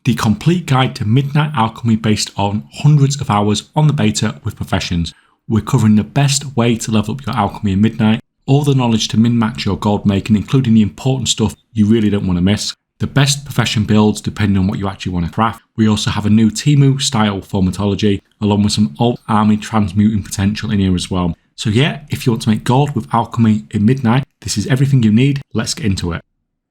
The complete guide to Midnight Alchemy based on hundreds of hours on the beta with professions. We're covering the best way to level up your alchemy in Midnight, all the knowledge to min-max your gold making, including the important stuff you really don't want to miss, the best profession builds depending on what you actually want to craft. We also have a new Timu style formatology, along with some old army transmuting potential in here as well. So yeah, if you want to make gold with alchemy in Midnight, this is everything you need. Let's get into it.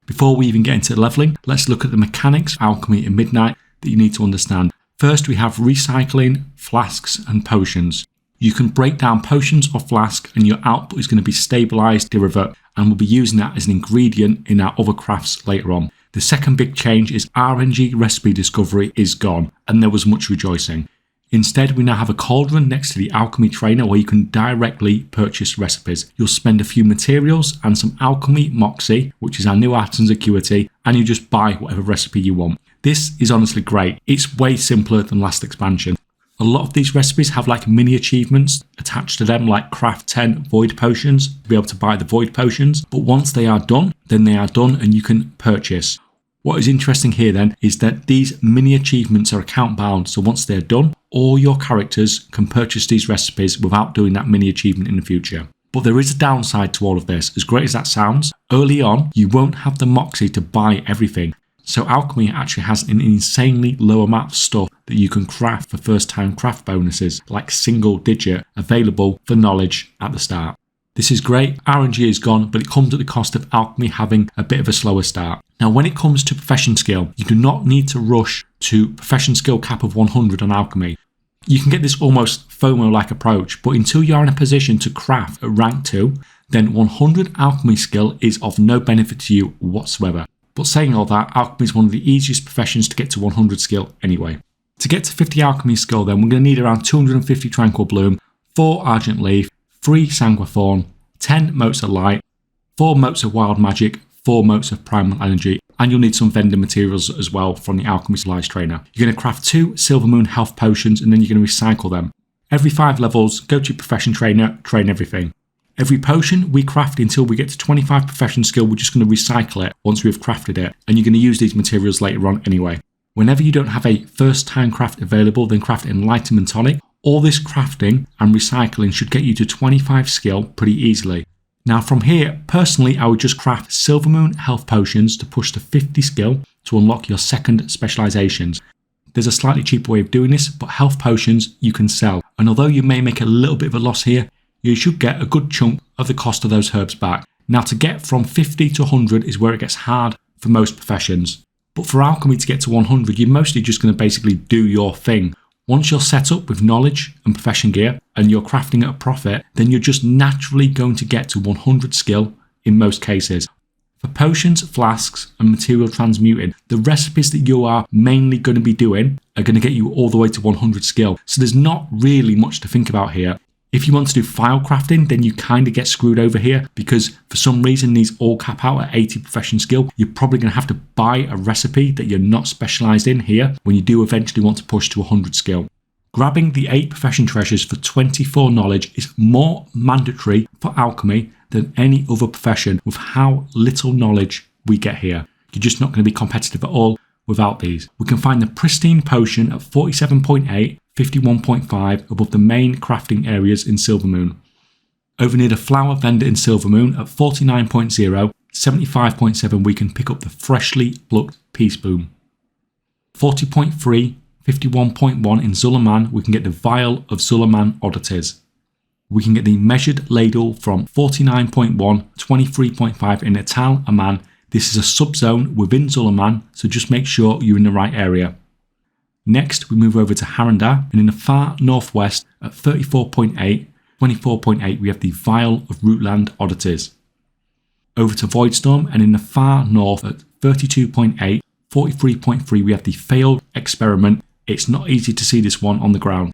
Before we even get into leveling, let's look at the mechanics of alchemy in Midnight that you need to understand. First, we have recycling, flasks and potions. You can break down potions or flask and your output is going to be stabilized derivative, and we'll be using that as an ingredient in our other crafts later on. The second big change is RNG recipe discovery is gone, and there was much rejoicing. Instead, we now have a cauldron next to the alchemy trainer where you can directly purchase recipes. You'll spend a few materials and some alchemy moxie, which is our new artisan's acuity, and you just buy whatever recipe you want. This is honestly great. It's way simpler than last expansion. A lot of these recipes have like mini achievements attached to them, like craft 10 void potions to be able to buy the void potions. But once they are done, then they are done and you can purchase. What is interesting here then is that these mini achievements are account bound. So once they're done, all your characters can purchase these recipes without doing that mini achievement in the future. But there is a downside to all of this. As great as that sounds, early on, you won't have the moxie to buy everything. So alchemy actually has an insanely low amount of stuff that you can craft for first time craft bonuses, like single digit, available for knowledge at the start. This is great, RNG is gone, but it comes at the cost of alchemy having a bit of a slower start. Now when it comes to profession skill, you do not need to rush to profession skill cap of 100 on alchemy. You can get this almost FOMO-like approach, but until you are in a position to craft at rank 2, then 100 alchemy skill is of no benefit to you whatsoever. But saying all that, alchemy is one of the easiest professions to get to 100 skill anyway. To get to 50 alchemy skill then, we're going to need around 250 Tranquillity Bloom, 4 Argent Leaf, 3 Sanguithorn, 10 Motes of Light, 4 Motes of Wild Magic, 4 Motes of Primal Energy, and you'll need some vendor materials as well from the Alchemy Supplies trainer. You're going to craft 2 Silvermoon health potions and then you're going to recycle them. Every 5 levels, go to your profession trainer, train everything. Every potion we craft until we get to 25 profession skill, we're just going to recycle it once we've crafted it, and you're going to use these materials later on anyway. Whenever you don't have a first time craft available, then craft Enlightenment Tonic. All this crafting and recycling should get you to 25 skill pretty easily. Now from here, personally I would just craft Silvermoon health potions to push to 50 skill to unlock your second specializations. There's a slightly cheaper way of doing this, but health potions you can sell, and although you may make a little bit of a loss here, you should get a good chunk of the cost of those herbs back. Now to get from 50 to 100 is where it gets hard for most professions. But for alchemy to get to 100, you're mostly just going to basically do your thing. Once you're set up with knowledge and profession gear and you're crafting at a profit, then you're just naturally going to get to 100 skill in most cases. For potions, flasks and material transmuting, the recipes that you are mainly going to be doing are going to get you all the way to 100 skill. So there's not really much to think about here. If you want to do Phial crafting, then you kind of get screwed over here because for some reason these all cap out at 80 profession skill. You're probably going to have to buy a recipe that you're not specialised in here when you do eventually want to push to 100 skill. Grabbing the 8 profession treasures for 24 knowledge is more mandatory for alchemy than any other profession with how little knowledge we get here. You're just not going to be competitive at all without these. We can find the Pristine Potion at 47.8, 51.5 above the main crafting areas in Silvermoon. Over near the flower vendor in Silvermoon at 49.0, 75.7 we can pick up the freshly plucked Peacebloom. 40.3, 51.1 in Zul'Aman we can get the Vial of Zul'Aman Oddities. We can get the measured ladle from 49.1, 23.5 in Etal Aman. This is a subzone within Zul'Aman, so just make sure you're in the right area. Next, we move over to Harandar, and in the far northwest at 34.8, 24.8, we have the Vial of Rootland Oddities. Over to Voidstorm, and in the far north at 32.8, 43.3, we have the failed experiment. It's not easy to see this one on the ground.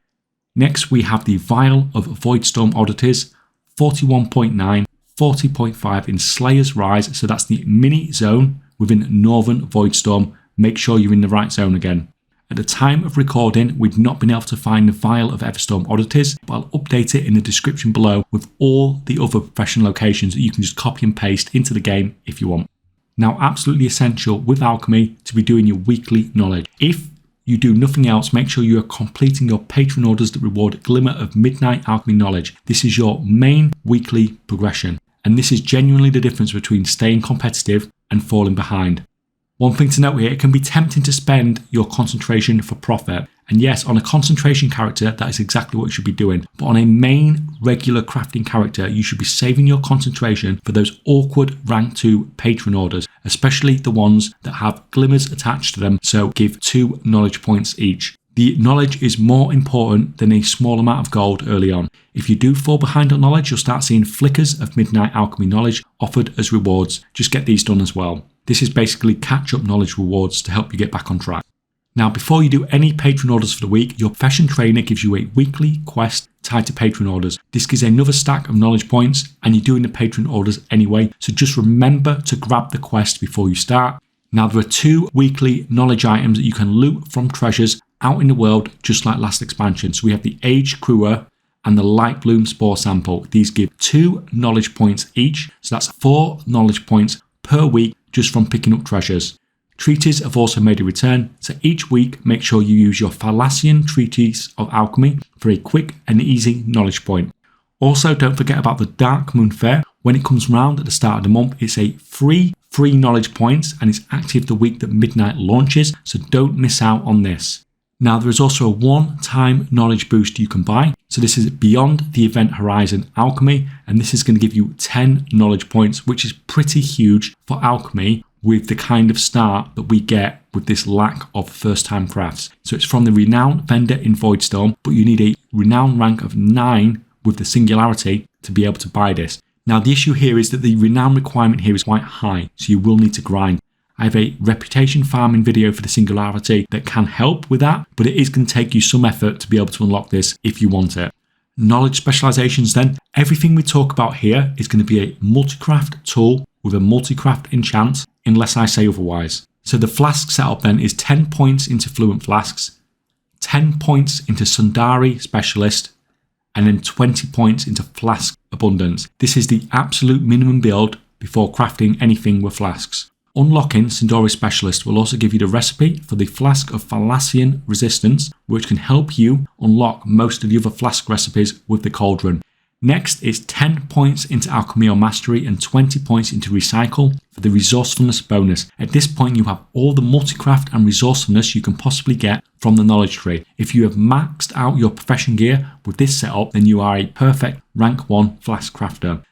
Next, we have the Vial of Voidstorm Oddities, 41.9, 40.5 in Slayer's Rise, so that's the mini zone within Northern Voidstorm. Make sure you're in the right zone again. At the time of recording, we've not been able to find the Vial of Eversong Oddities, but I'll update it in the description below with all the other professional locations that you can just copy and paste into the game if you want. Now, absolutely essential with alchemy to be doing your weekly knowledge. If you do nothing else, make sure you are completing your patron orders that reward Glimmer of Midnight Alchemy knowledge. This is your main weekly progression, and this is genuinely the difference between staying competitive and falling behind. One thing to note here, it can be tempting to spend your concentration for profit. And yes, on a concentration character, that is exactly what you should be doing. But on a main regular crafting character, you should be saving your concentration for those awkward rank 2 patron orders, especially the ones that have glimmers attached to them, so give 2 knowledge points each. The knowledge is more important than a small amount of gold early on. If you do fall behind on knowledge, you'll start seeing flickers of Midnight Alchemy knowledge offered as rewards. Just get these done as well. This is basically catch-up knowledge rewards to help you get back on track. Now, before you do any patron orders for the week, your profession trainer gives you a weekly quest tied to patron orders. This gives another stack of knowledge points, and you're doing the patron orders anyway, so just remember to grab the quest before you start. Now, there are 2 weekly knowledge items that you can loot from treasures out in the world, just like last expansion. So we have the Age Crewer and the Light Bloom Spore Sample. These give 2 knowledge points each, so that's 4 knowledge points per week just from picking up treasures. Treaties have also made a return, so each week make sure you use your Fallacian Treatise of Alchemy for a quick and easy knowledge point. Also, don't forget about the Dark Moon Fair. When it comes round at the start of the month, it's a free knowledge points, and it's active the week that Midnight launches, so don't miss out on this. Now, there is also a one-time knowledge boost you can buy. So this is Beyond the Event Horizon Alchemy, and this is going to give you 10 knowledge points, which is pretty huge for alchemy with the kind of start that we get with this lack of first-time crafts. So it's from the Renowned Vendor in Voidstorm, but you need a Renown rank of 9 with the Singularity to be able to buy this. Now, the issue here is that the Renown requirement here is quite high, so you will need to grind. I have a reputation farming video for the Singularity that can help with that, but it is going to take you some effort to be able to unlock this if you want it. Knowledge specializations then. Everything we talk about here is going to be a multicraft tool with a multicraft enchant, unless I say otherwise. So the flask setup then is 10 points into Fluent Flasks, 10 points into Sundari Specialist, and then 20 points into Flask Abundance. This is the absolute minimum build before crafting anything with flasks. Unlocking Sundari Specialist will also give you the recipe for the Flask of Fallacian Resistance, which can help you unlock most of the other flask recipes with the Cauldron. Next is 10 points into Alchemy Mastery and 20 points into Recycle for the Resourcefulness bonus. At this point, you have all the multicraft and resourcefulness you can possibly get from the knowledge tree. If you have maxed out your profession gear with this setup, then you are a perfect rank 1 flask crafter.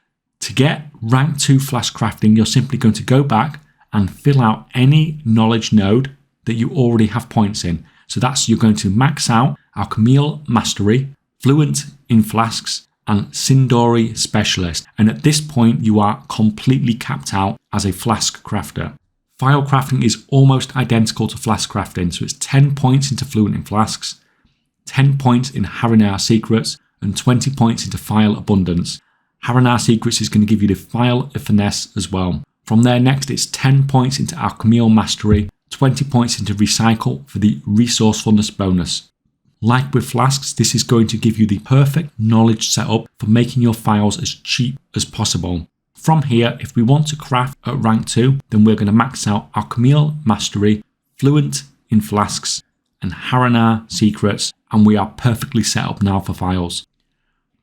To get rank 2 flask crafting, you're simply going to go back and fill out any knowledge node that you already have points in. So that's, you're going to max out Alchemy Mastery, Fluent in Flasks, and Sundari Specialist. And at this point, you are completely capped out as a flask crafter. Vial crafting is almost identical to flask crafting. So it's 10 points into Fluent in Flasks, 10 points in Harinar Secrets, and 20 points into Phial Abundance. Harinar Secrets is going to give you the Phial of Finesse as well. From there, next it's 10 points into Alchemy Mastery, 20 points into Recycle for the Resourcefulness bonus. Like with flasks, this is going to give you the perfect knowledge setup for making your files as cheap as possible. From here, if we want to craft at rank 2, then we're going to max out Alchemy Mastery, Fluent in Flasks, and Harinar Secrets, and we are perfectly set up now for files.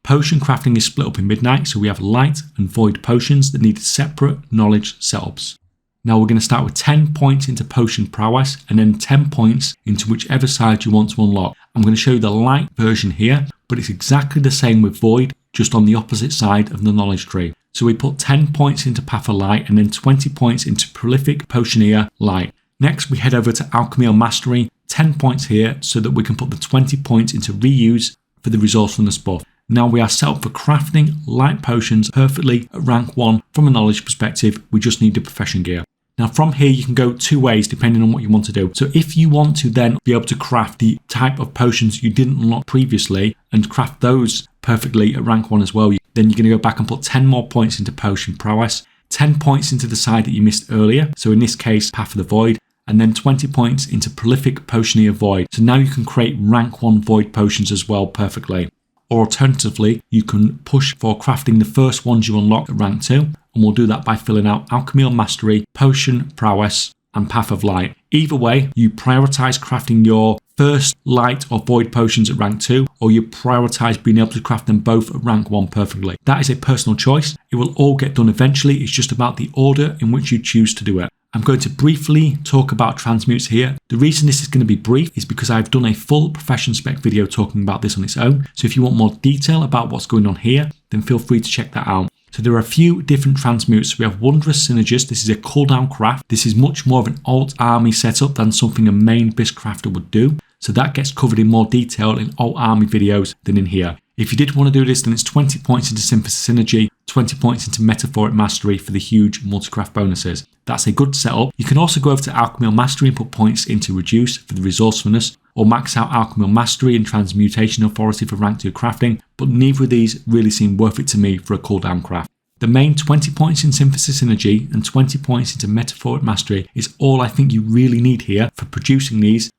Potion crafting is split up in Midnight, so we have light and void potions that need separate knowledge setups. Now we're going to start with 10 points into potion prowess and then 10 points into whichever side you want to unlock. I'm going to show you the light version here, but it's exactly the same with void, just on the opposite side of the knowledge tree. So we put 10 points into Path of Light and then 20 points into Prolific Potioneer Light. Next we head over to Alchemy Mastery, 10 points here so that we can put the 20 points into Reuse for the Resourcefulness buff. Now we are set up for crafting light potions perfectly at rank 1 from a knowledge perspective. We just need the profession gear. Now from here you can go 2 ways depending on what you want to do. So if you want to then be able to craft the type of potions you didn't unlock previously and craft those perfectly at rank 1 as well, then you're going to go back and put 10 more points into potion prowess, 10 points into the side that you missed earlier, so in this case Path of the Void, and then 20 points into Prolific Potioneer Void. So now you can create rank 1 void potions as well perfectly. Or alternatively, you can push for crafting the first ones you unlock at rank 2 and we'll do that by filling out Alchemy or Mastery, Potion, Prowess, and Path of Light. Either way, you prioritize crafting your first light or void potions at rank 2, or you prioritize being able to craft them both at rank 1 perfectly. That is a personal choice. It will all get done eventually. It's just about the order in which you choose to do it. I'm going to briefly talk about transmutes here. The reason this is going to be brief is because I've done a full profession spec video talking about this on its own. So if you want more detail about what's going on here, then feel free to check that out. So there are a few different transmutes. We have Wondrous Synergist. This is a cooldown craft. This is much more of an alt army setup than something a main bisque crafter would do. So that gets covered in more detail in alt army videos than in here. If you did want to do this, then it's 20 points into Synthesis Synergy, 20 points into Metaphoric Mastery for the huge multi-craft bonuses. That's a good setup. You can also go over to Alchemy or Mastery and put points into Reduce for the resourcefulness, or max out Alchemy or Mastery and Transmutation Authority for rank 2 crafting, but neither of these really seem worth it to me for a cooldown craft. The main 20 points in Synthesis Synergy and 20 points into Metaphoric Mastery is all I think you really need here for producing these.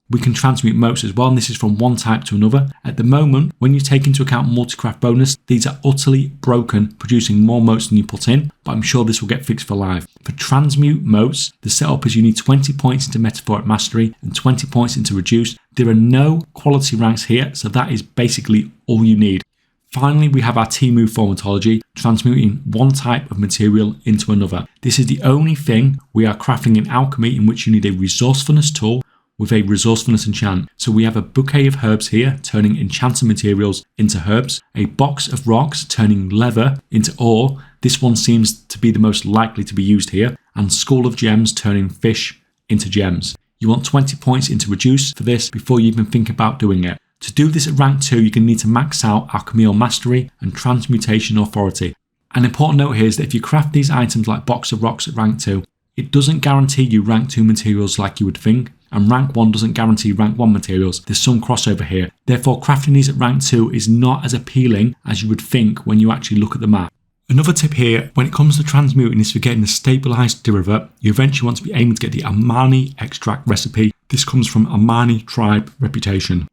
We can transmute motes as well, and this is from one type to another. At the moment, when you take into account multi-craft bonus, these are utterly broken, producing more motes than you put in, but I'm sure this will get fixed for live. For transmute motes, the setup is you need 20 points into Metaphoric Mastery and 20 points into Reduce. There are no quality ranks here, so that is basically all you need. Finally, we have our T-move formatology, transmuting one type of material into another. This is the only thing we are crafting in alchemy in which you need a resourcefulness tool with a resourcefulness enchant. So we have a bouquet of herbs here, turning enchanted materials into herbs, a box of rocks, turning leather into ore. This one seems to be the most likely to be used here, and School of Gems, turning fish into gems. You want 20 points into Reduce for this before you even think about doing it. To do this at rank 2, you're going to need to max out Alchemy or Mastery and Transmutation Authority. An important note here is that if you craft these items like Box of Rocks at rank 2, it doesn't guarantee you rank 2 materials like you would think, and rank 1 doesn't guarantee rank 1 materials. There's some crossover here. Therefore, crafting these at rank 2 is not as appealing as you would think when you actually look at the map. Another tip here, when it comes to transmuting, is for getting the stabilized derivative. You eventually want to be aiming to get the Amani extract recipe. This comes from Amani Tribe Reputation.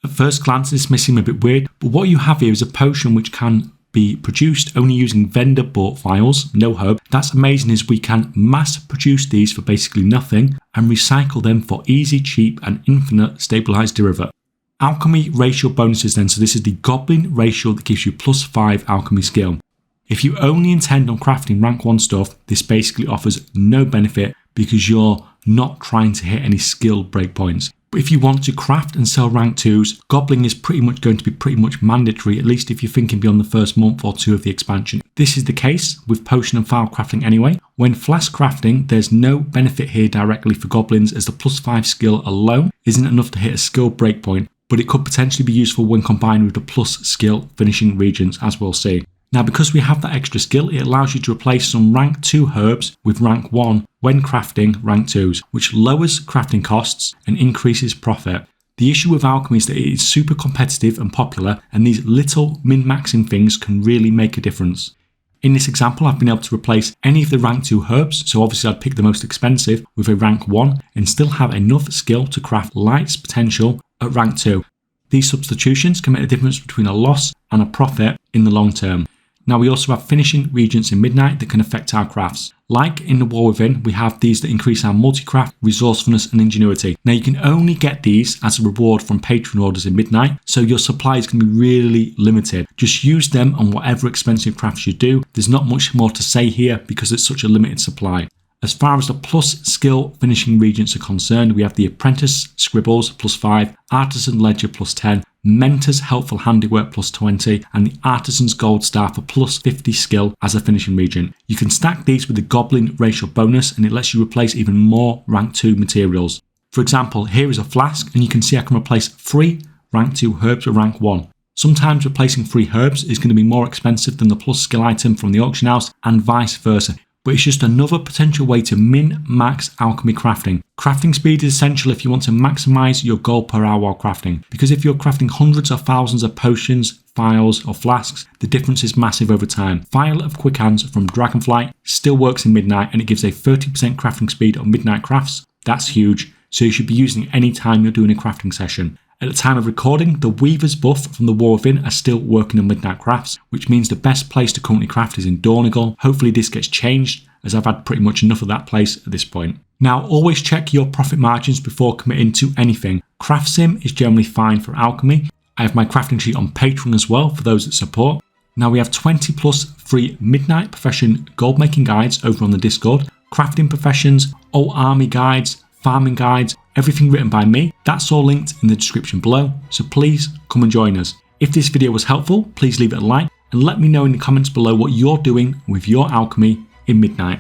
At first glance, this may seem a bit weird, but what you have here is a potion which can be produced only using vendor bought vials, no herb. That's amazing, is we can mass produce these for basically nothing and recycle them for easy, cheap and infinite stabilized derivative. Alchemy racial bonuses then, so this is the Goblin racial that gives you +5 Alchemy Skill. If you only intend on crafting rank 1 stuff, this basically offers no benefit because you're not trying to hit any skill breakpoints. But if you want to craft and sell rank 2s, Goblin is pretty much going to be pretty much mandatory, at least if you're thinking beyond the first month or 2 of the expansion. This is the case with potion and Phial crafting anyway. When flask crafting, there's no benefit here directly for Goblins, as the +5 skill alone isn't enough to hit a skill breakpoint, but it could potentially be useful when combined with the plus skill finishing Reagents, as we'll see. Now, because we have that extra skill, it allows you to replace some rank 2 herbs with rank 1 when crafting rank 2s, which lowers crafting costs and increases profit. The issue with alchemy is that it is super competitive and popular, and these little min-maxing things can really make a difference. In this example, I've been able to replace any of the rank 2 herbs, so obviously I'd pick the most expensive, with a rank 1 and still have enough skill to craft Light's potential at rank 2. These substitutions can make the difference between a loss and a profit in the long term. Now, we also have finishing Reagents in Midnight that can affect our crafts. Like in the War Within, we have these that increase our multi-craft, resourcefulness and ingenuity. Now, you can only get these as a reward from Patreon orders in Midnight, so your supply is going to be really limited. Just use them on whatever expensive crafts you do. There's not much more to say here because it's such a limited supply. As far as the plus skill finishing Reagents are concerned, we have the Apprentice Scribbles +5, Artisan Ledger +10, Mentor's Helpful Handiwork +20, and the Artisan's Gold Star for +50 skill as a finishing Regent. You can stack these with the Goblin racial bonus, and it lets you replace even more rank 2 materials. For example, here is a flask, and you can see I can replace 3 rank 2 herbs with rank 1. Sometimes replacing 3 herbs is going to be more expensive than the plus skill item from the auction house, and vice versa. But it's just another potential way to min-max alchemy crafting. Crafting speed is essential if you want to maximize your gold per hour while crafting, because if you're crafting hundreds or thousands of potions, phials or flasks, the difference is massive over time. Vial of Quick Hands from Dragonflight still works in Midnight, and it gives a 30% crafting speed on Midnight crafts. That's huge, so you should be using it any time you're doing a crafting session. At the time of recording, the Weaver's buff from the War Within are still working on Midnight Crafts, which means the best place to currently craft is in Donegal. Hopefully this gets changed, as I've had pretty much enough of that place at this point. Now, always check your profit margins before committing to anything. Craft Sim is generally fine for alchemy. I have my crafting sheet on Patreon as well for those that support. Now we have 20 plus free Midnight Profession gold making guides over on the Discord, crafting professions, alt army guides, farming guides, everything written by me. That's all linked in the description below, so please come and join us. If this video was helpful, please leave it a like and let me know in the comments below what you're doing with your alchemy in Midnight.